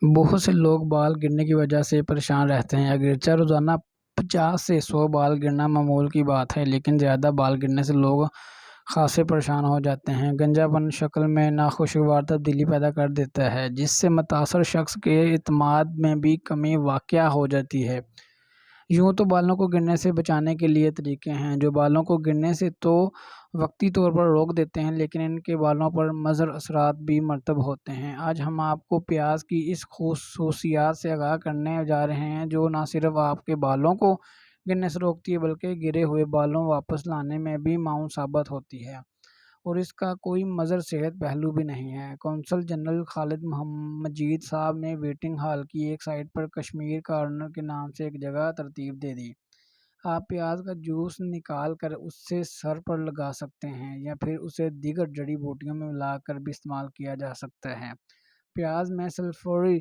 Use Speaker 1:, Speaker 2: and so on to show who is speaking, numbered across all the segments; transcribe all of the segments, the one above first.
Speaker 1: بہت سے لوگ بال گرنے کی وجہ سے پریشان رہتے ہیں۔ اگرچہ روزانہ 50 سے 100 بال گرنا معمول کی بات ہے، لیکن زیادہ بال گرنے سے لوگ خاصے پریشان ہو جاتے ہیں۔ گنجا پن شکل میں ناخوشگوار تبدیلی پیدا کر دیتا ہے، جس سے متاثرہ شخص کے اعتماد میں بھی کمی واقع ہو جاتی ہے۔ یوں تو بالوں کو گرنے سے بچانے کے لیے طریقے ہیں، جو بالوں کو گرنے سے تو وقتی طور پر روک دیتے ہیں، لیکن ان کے بالوں پر مضر اثرات بھی مرتب ہوتے ہیں۔ آج ہم آپ کو پیاز کی اس خصوصیات سے آگاہ کرنے جا رہے ہیں، جو نہ صرف آپ کے بالوں کو گرنے سے روکتی ہے، بلکہ گرے ہوئے بالوں واپس لانے میں بھی معاون ثابت ہوتی ہے، اور اس کا کوئی مضر صحت پہلو بھی نہیں ہے۔ قونصل جنرل خالد مجید صاحب نے ویٹنگ ہال کی ایک سائٹ پر کشمیر کارنر کے نام سے ایک جگہ ترتیب دے دی۔ آپ پیاز کا جوس نکال کر اسے سر پر لگا سکتے ہیں، یا پھر اسے دیگر جڑی بوٹیوں میں ملا کر بھی استعمال کیا جا سکتا ہے۔ پیاز میں سلفری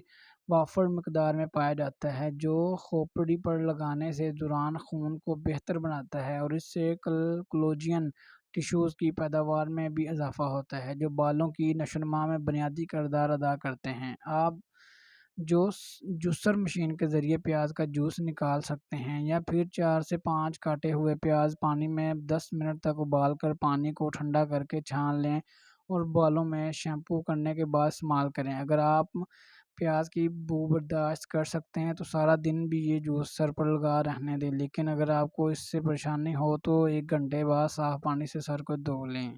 Speaker 1: وافر مقدار میں پایا جاتا ہے، جو کھوپڑی پر لگانے سے دوران خون کو بہتر بناتا ہے، اور اس سے کولاجن ٹشوز کی پیداوار میں بھی اضافہ ہوتا ہے، جو بالوں کی نشوونما میں بنیادی کردار ادا کرتے ہیں۔ آپ جوسر مشین کے ذریعے پیاز کا جوس نکال سکتے ہیں، یا پھر 4 سے 5 کاٹے ہوئے پیاز پانی میں 10 منٹ تک ابال کر پانی کو ٹھنڈا کر کے چھان لیں اور بالوں میں شیمپو کرنے کے بعد استعمال کریں۔ اگر آپ پیاز کی بو برداشت کر سکتے ہیں تو سارا دن بھی یہ جوس سر پر لگا رہنے دیں، لیکن اگر آپ کو اس سے پریشانی ہو تو 1 گھنٹے بعد صاف پانی سے سر کو دھو لیں۔